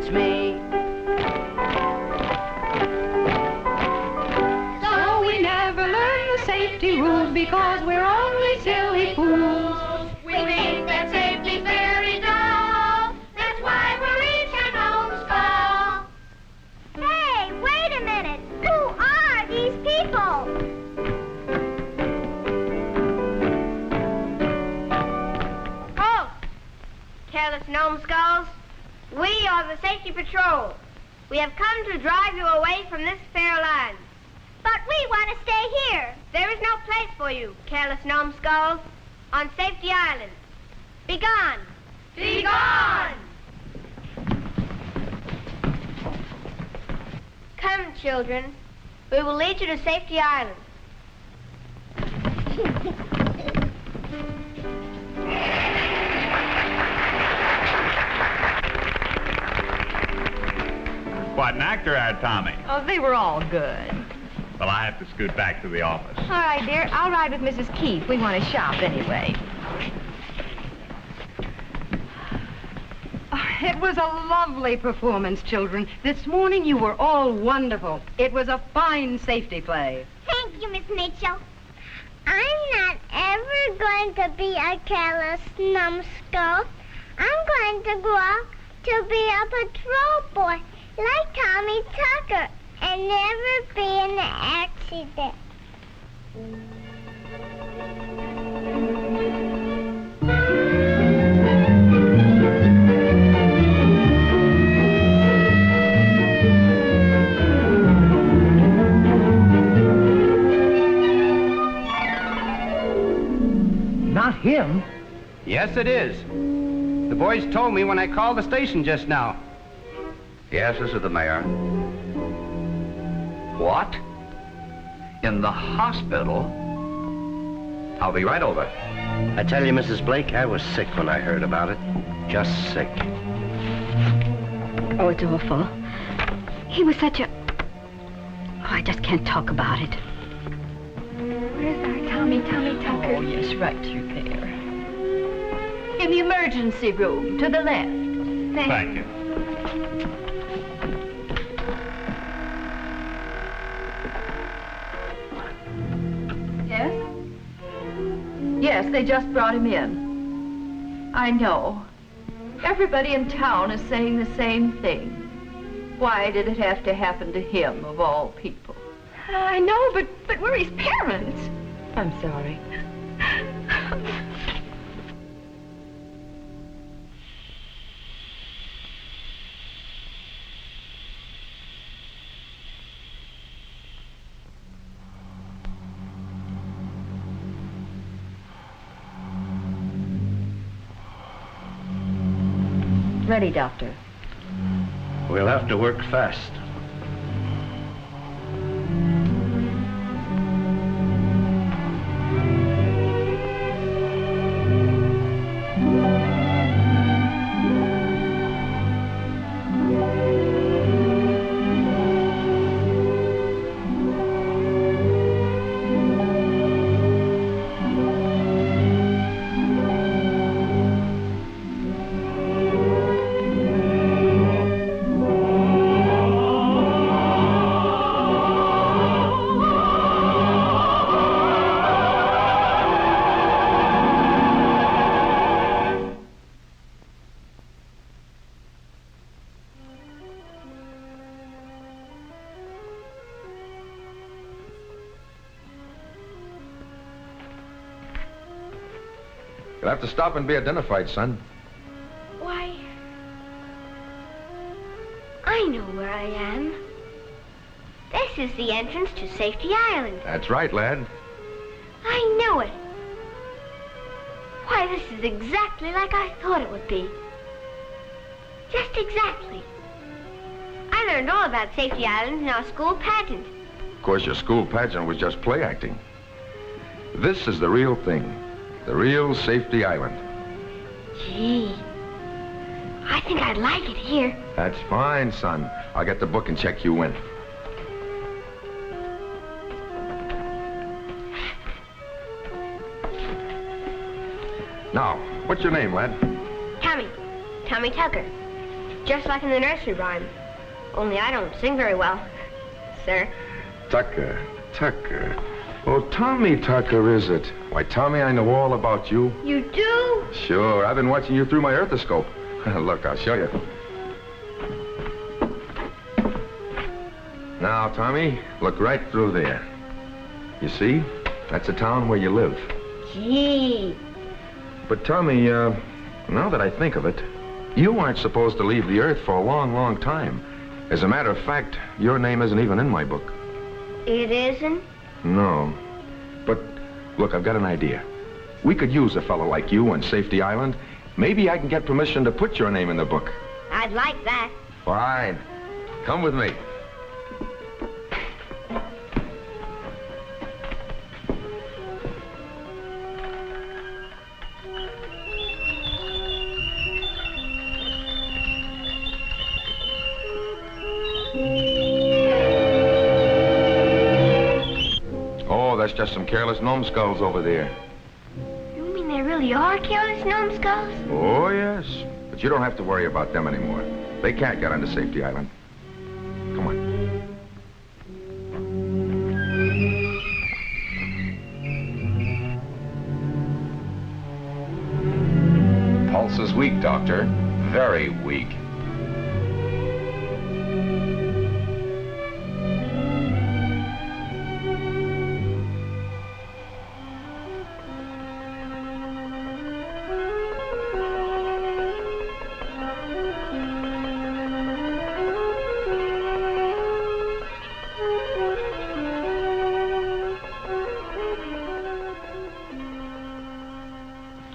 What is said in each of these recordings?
teach me. So we never learn the safety rules because we're only silly fools. We think that safety's very dull. That's why we're each an homeschool. Hey, wait a minute. Who are these people? Halt! Careless numbskulls. We are the Safety Patrol. We have come to drive you away from this fair land. But we want to stay here. There is no place for you, careless numbskulls, on Safety Island. Be gone! Be gone! Come, children. We will lead you to Safety Island. Quite an actor, our Tommy. Oh, they were all good. Well, I have to scoot back to the office. All right, dear. I'll ride with Mrs. Keefe. We want to shop anyway. It was a lovely performance, children. This morning you were all wonderful. It was a fine safety play. Thank you, Miss Mitchell. I'm not ever going to be a careless numbskull. I'm going to grow up to be a patrol boy like Tommy Tucker and never be in an accident. Not him. Yes, it is. The boys told me when I called the station just now. Yes, this is the mayor. What? In the hospital? I'll be right over. I tell you, Mrs. Blake, I was sick when I heard about it. Just sick. Oh, it's awful. He was such a... Oh, I just can't talk about it. Where's our Tommy Tucker? Oh, yes, right through there. In the emergency room, to the left. Thank you. Yes? Yes, they just brought him in. I know. Everybody in town is saying the same thing. Why did it have to happen to him, of all people? I know, but we're his parents. I'm sorry. Ready, Doctor. We'll have to work fast. You'll have to stop and be identified, son. Why, I know where I am. This is the entrance to Safety Island. That's right, lad. I knew it. Why, this is exactly like I thought it would be. Just exactly. I learned all about Safety Island in our school pageant. Of course, your school pageant was just play acting. This is the real thing. The real Safety Island. Gee, I think I'd like it here. That's fine, son. I'll get the book and check you in. Now, what's your name, lad? Tommy Tucker. just like in the nursery rhyme. Only I don't sing very well, sir. Tucker. Oh, Tommy Tucker, is it? Why, Tommy, I know all about you. You do? Sure, I've been watching you through my earthoscope. Look, I'll show you. Now, Tommy, look right through there. You see? That's the town where you live. Gee. But, Tommy, now that I think of it, you aren't supposed to leave the Earth for a long, long time. As a matter of fact, your name isn't even in my book. It isn't? No. But, look, I've got an idea. We could use a fellow like you on Safety Island. Maybe I can get permission to put your name in the book. I'd like that. Fine. Come with me. That's just some careless numbskulls over there. You mean there really are careless numbskulls? Oh, yes. But you don't have to worry about them anymore. They can't get onto Safety Island. Come on. Pulse is weak, Doctor. Very weak.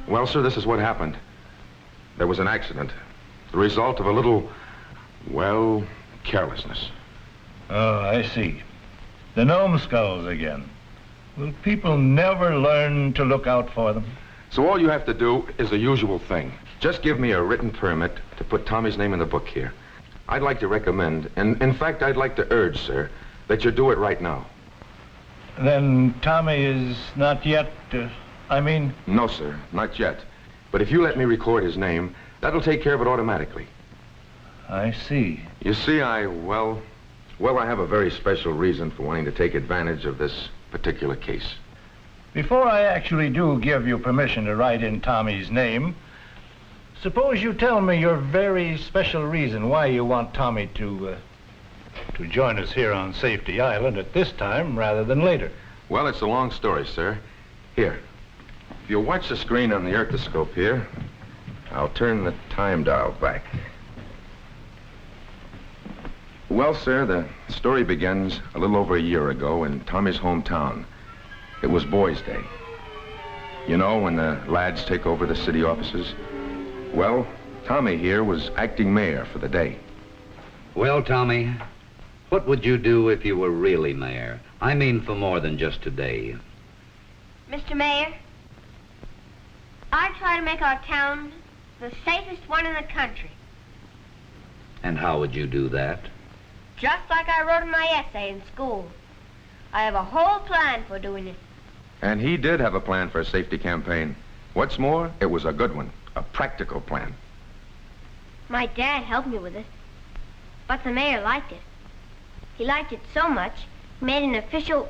Well, sir, this is what happened. There was an accident. The result of a little, well, carelessness. Oh, I see. The numbskulls again. Will people never learn to look out for them? So all you have to do is the usual thing. Just give me a written permit to put Tommy's name in the book here. I'd like to recommend, and in fact, I'd like to urge, sir, that you do it right now. Then Tommy is not yet, No, sir, not yet. But if you let me record his name, that'll take care of it automatically. I see. You see, I have a very special reason for wanting to take advantage of this particular case. Before I actually do give you permission to write in Tommy's name, suppose you tell me your very special reason why you want Tommy to join us here on Safety Island at this time rather than later. Well, it's a long story, sir. Here. If you'll watch the screen on the earthoscope here, I'll turn the time dial back. Well, sir, the story begins a little over a year ago in Tommy's hometown. It was Boys' Day. You know, when the lads take over the city offices? Well, Tommy here was acting mayor for the day. Well, Tommy, what would you do if you were really mayor? I mean for more than just a day. Mr. Mayor, I'd try to make our town the safest one in the country. And how would you do that? Just like I wrote in my essay in school. I have a whole plan for doing it. And he did have a plan for a safety campaign. What's more, it was a good one, a practical plan. My dad helped me with it, but the mayor liked it. He liked it so much, he made an official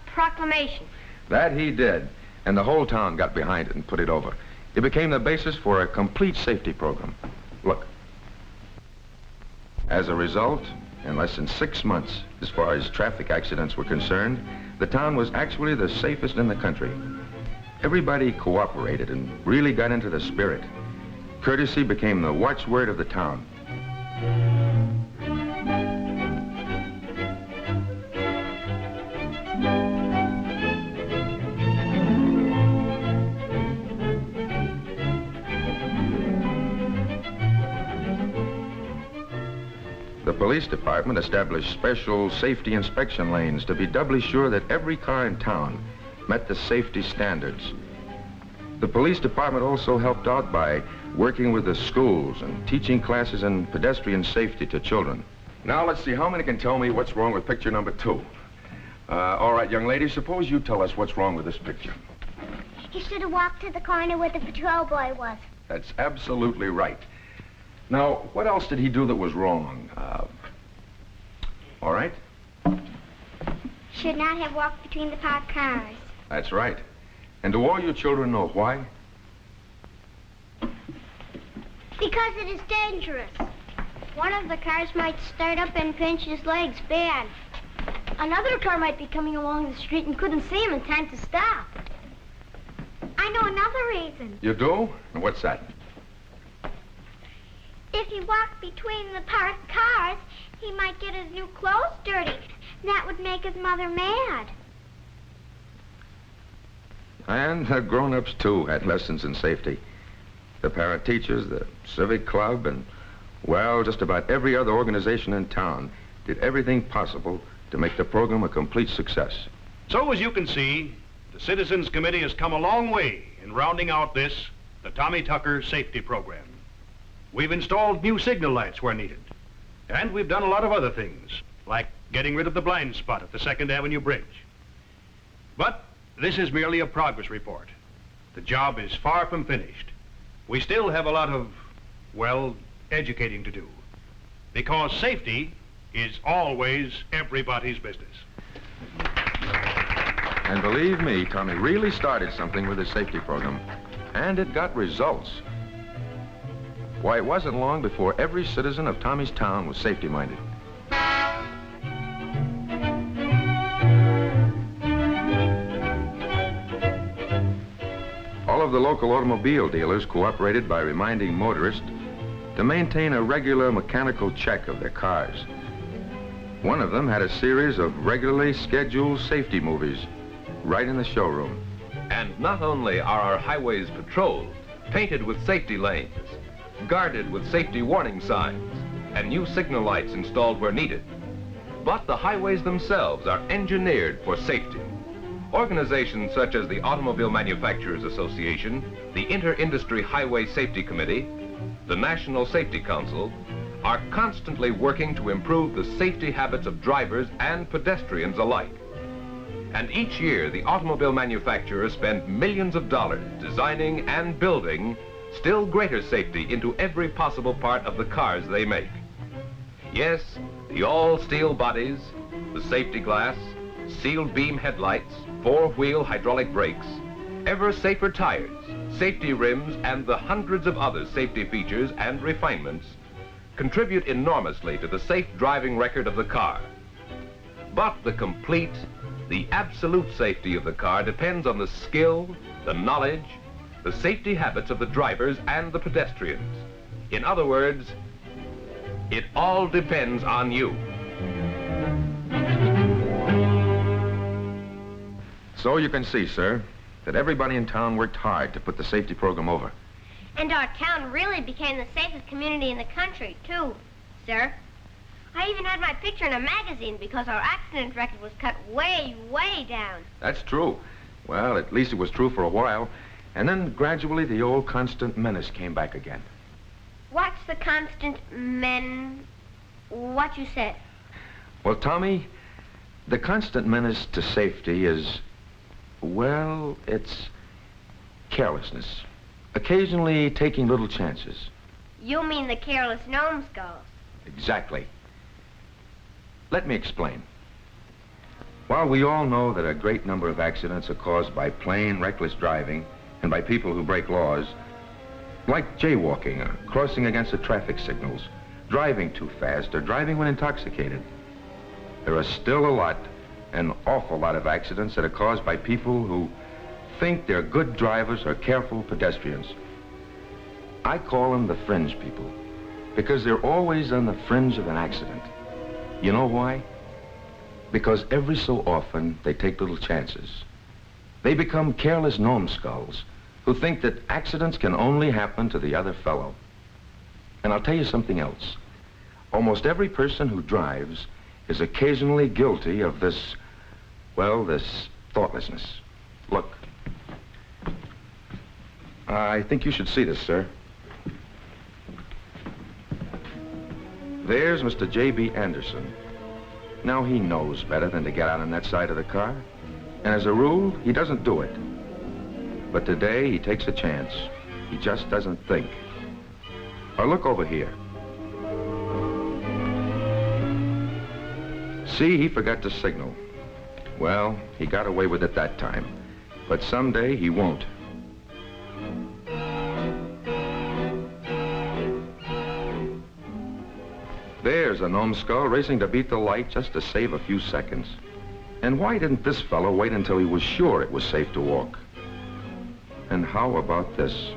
proclamation. That he did, and the whole town got behind it and put it over. It became the basis for a complete safety program. Look. As a result, in less than 6 months, as far as traffic accidents were concerned, the town was actually the safest in the country. Everybody cooperated and really got into the spirit. Courtesy became the watchword of the town. The police department established special safety inspection lanes to be doubly sure that every car in town met the safety standards. The police department also helped out by working with the schools and teaching classes in pedestrian safety to children. Now let's see how many can tell me what's wrong with picture number 2. All right, young lady, suppose you tell us what's wrong with this picture. He should have walked to the corner where the patrol boy was. That's absolutely right. Now, what else did he do that was wrong? All right? Should not have walked between the parked cars. That's right. And do all you children know why? Because it is dangerous. One of the cars might start up and pinch his legs bad. Another car might be coming along the street and couldn't see him in time to stop. I know another reason. You do? And what's that? If he walked between the parked cars, he might get his new clothes dirty. That would make his mother mad. And the grown-ups, too, had lessons in safety. The parent-teachers, the civic club, and, well, just about every other organization in town did everything possible to make the program a complete success. So, as you can see, the Citizens Committee has come a long way in rounding out this, the Tommy Tucker Safety Program. We've installed new signal lights where needed. And we've done a lot of other things, like getting rid of the blind spot at the 2nd Avenue Bridge. But this is merely a progress report. The job is far from finished. We still have a lot of, well, educating to do. Because safety is always everybody's business. And believe me, Tommy really started something with his safety program. And it got results. Why, it wasn't long before every citizen of Tommy's town was safety-minded. All of the local automobile dealers cooperated by reminding motorists to maintain a regular mechanical check of their cars. One of them had a series of regularly scheduled safety movies right in the showroom. And not only are our highways patrolled, painted with safety lanes, guarded with safety warning signs, and new signal lights installed where needed, but the highways themselves are engineered for safety. Organizations such as the Automobile Manufacturers Association, the Inter-Industry Highway Safety Committee, the National Safety Council, are constantly working to improve the safety habits of drivers and pedestrians alike. And each year, the automobile manufacturers spend millions of dollars designing and building still greater safety into every possible part of the cars they make. Yes, the all-steel bodies, the safety glass, sealed beam headlights, four-wheel hydraulic brakes, ever safer tires, safety rims, and the hundreds of other safety features and refinements contribute enormously to the safe driving record of the car. But the complete, the absolute safety of the car depends on the skill, the knowledge, the safety habits of the drivers and the pedestrians. In other words, it all depends on you. So you can see, sir, that everybody in town worked hard to put the safety program over. And our town really became the safest community in the country, too, sir. I even had my picture in a magazine because our accident record was cut way, way down. That's true. Well, at least it was true for a while. And then gradually the old constant menace came back again. What's the constant what you said? Well, Tommy, the constant menace to safety is, well, it's carelessness. Occasionally taking little chances. You mean the careless numbskulls? Exactly. Let me explain. While we all know that a great number of accidents are caused by plain reckless driving and by people who break laws, like jaywalking or crossing against the traffic signals, driving too fast or driving when intoxicated, there are still an awful lot of accidents that are caused by people who think they're good drivers or careful pedestrians. I call them the fringe people because they're always on the fringe of an accident. You know why? Because every so often they take little chances. They become careless numbskulls who think that accidents can only happen to the other fellow. And I'll tell you something else. Almost every person who drives is occasionally guilty of this, well, this thoughtlessness. Look. I think you should see this, sir. There's Mr. J.B. Anderson. Now, he knows better than to get out on that side of the car. And as a rule, he doesn't do it. But today, he takes a chance. He just doesn't think. Or look over here. see, he forgot to signal. Well, he got away with it that time. But someday he won't. There's a numbskull racing to beat the light just to save a few seconds. And why didn't this fellow wait until he was sure it was safe to walk? And how about this?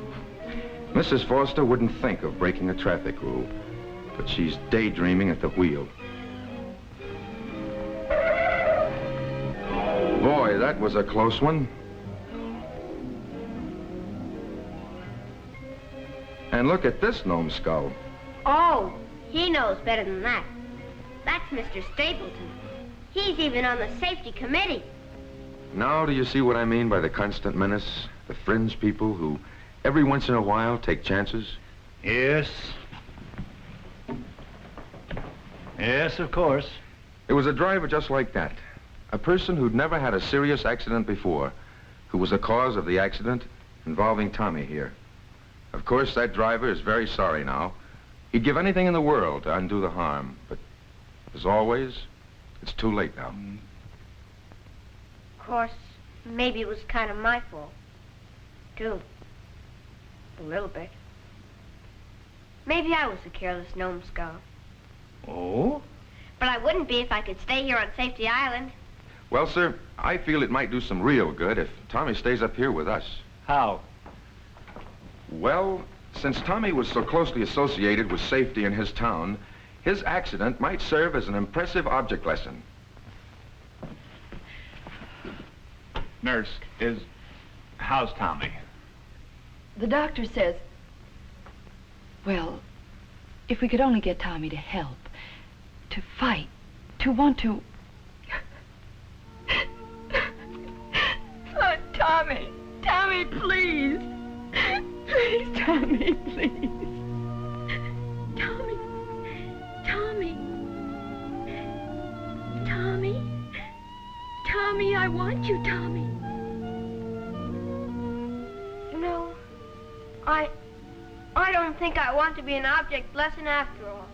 Mrs. Foster wouldn't think of breaking a traffic rule, but she's daydreaming at the wheel. Boy, that was a close one. And look at this numbskull. Oh, he knows better than that. That's Mr. Stapleton. He's even on the safety committee. Now do you see what I mean by the constant menace? The fringe people who every once in a while take chances? Yes. Yes, of course. It was a driver just like that. A person who'd never had a serious accident before, who was the cause of the accident involving Tommy here. Of course, that driver is very sorry now. He'd give anything in the world to undo the harm, but as always, it's too late now. Of course, maybe it was kind of my fault, too. A little bit. Maybe I was a careless numbskull. Oh? But I wouldn't be if I could stay here on Safety Island. Well, sir, I feel it might do some real good if Tommy stays up here with us. How? Well, since Tommy was so closely associated with safety in his town, his accident might serve as an impressive object lesson. Nurse, how's Tommy? The doctor says, well, if we could only get Tommy to help, to fight, to want to... Oh, Tommy, Tommy, please. Please, Tommy, please. Tommy, Tommy, Tommy, Tommy, I want you, Tommy. You know, I don't think I want to be an object lesson after all.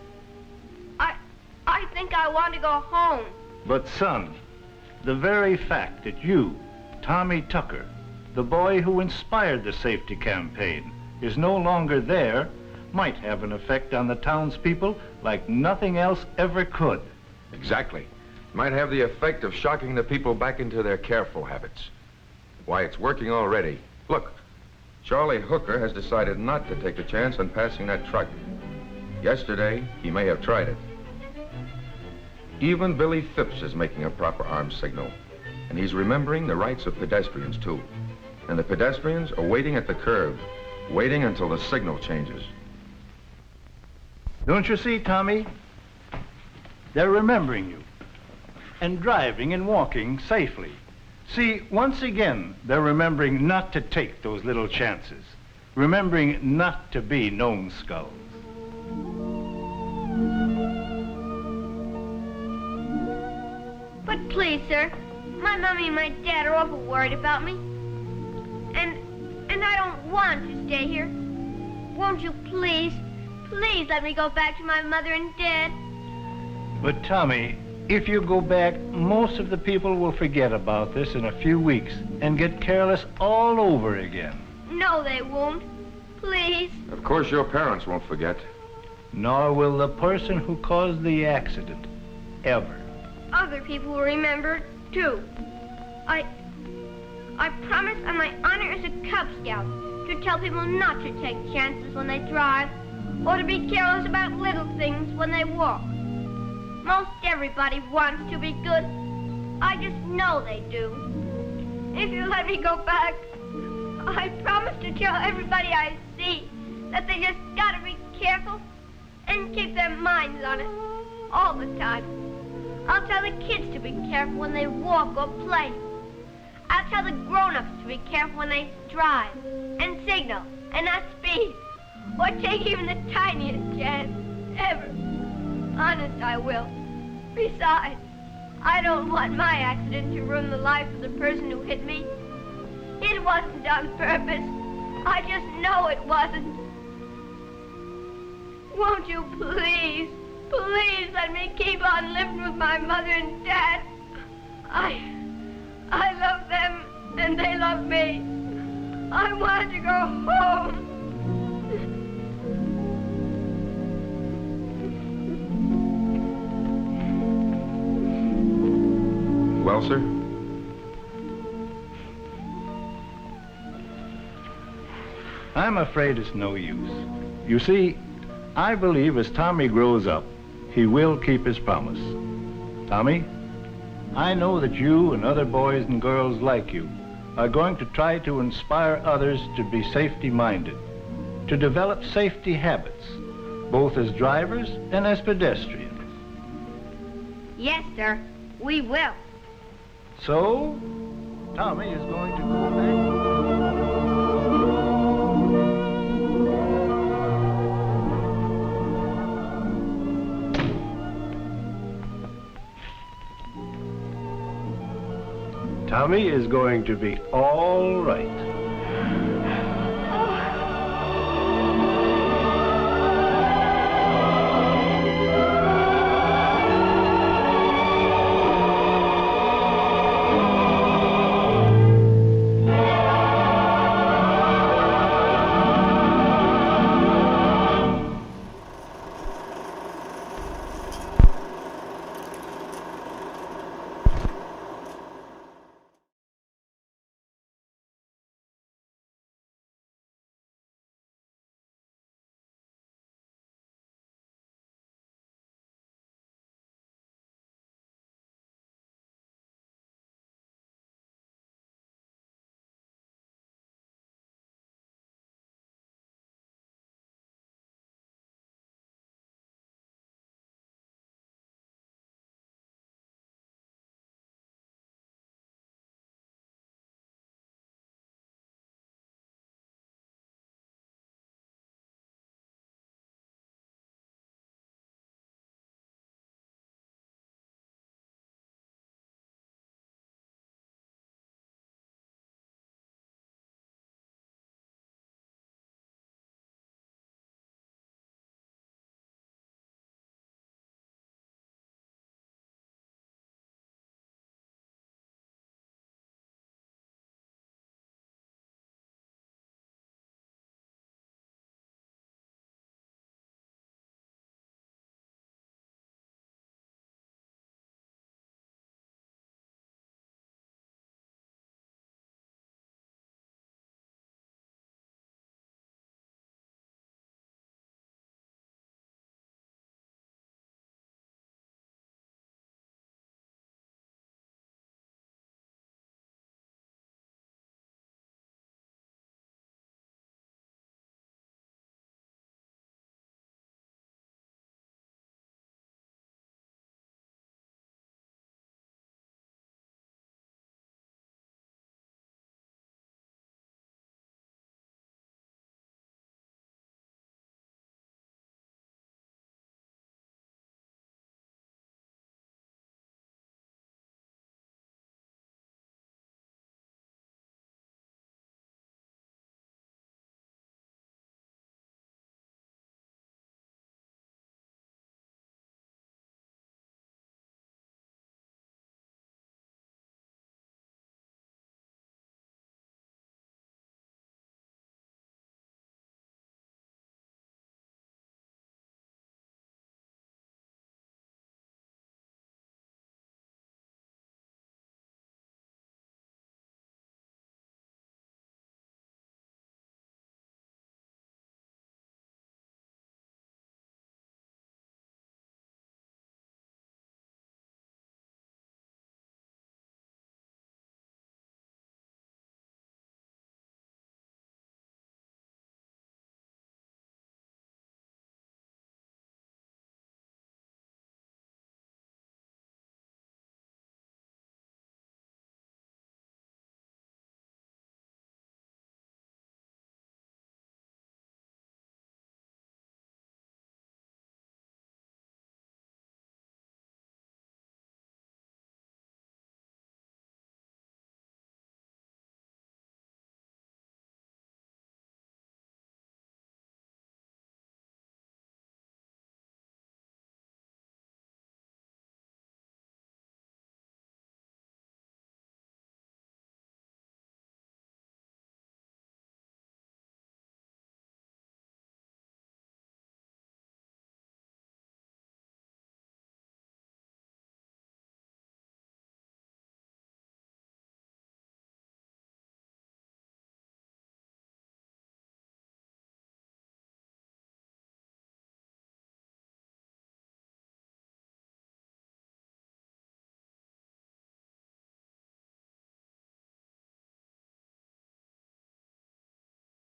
I think I want to go home. But, son, the very fact that you, Tommy Tucker, the boy who inspired the safety campaign, is no longer there, might have an effect on the townspeople like nothing else ever could. Exactly. Might have the effect of shocking the people back into their careful habits. Why, it's working already. Look, Charlie Hooker has decided not to take a chance on passing that truck. Yesterday, he may have tried it. Even Billy Phipps is making a proper armed signal. And he's remembering the rights of pedestrians, too. And the pedestrians are waiting at the curb, waiting until the signal changes. Don't you see, Tommy? They're remembering you. And driving and walking safely. See, once again, they're remembering not to take those little chances. Remembering not to be numbskulls. But please, sir, my mommy and my dad are awful worried about me. And I don't want to stay here. Won't you please let me go back to my mother and dad? But, Tommy, if you go back, most of the people will forget about this in a few weeks and get careless all over again. No, they won't. Please. Of course, your parents won't forget. Nor will the person who caused the accident, ever. Other people will remember, too. I promise on my honor as a Cub Scout to tell people not to take chances when they drive or to be careless about little things when they walk. Most everybody wants to be good. I just know they do. If you let me go back, I promise to tell everybody I see that they just gotta be careful and keep their minds on it all the time. I'll tell the kids to be careful when they walk or play. I'll tell the grown-ups to be careful when they drive and signal and not speed or take even the tiniest chance ever. Honest, I will. Besides, I don't want my accident to ruin the life of the person who hit me. It wasn't on purpose. I just know it wasn't. Won't you please, Please let me keep on living with my mother and dad. I love them and they love me. I want to go home. Well, sir? I'm afraid it's no use. You see, I believe as Tommy grows up, he will keep his promise. Tommy, I know that you and other boys and girls like you are going to try to inspire others to be safety-minded, to develop safety habits, both as drivers and as pedestrians. Yes, sir. We will. So, Tommy is going to go back. Tommy is going to be all right.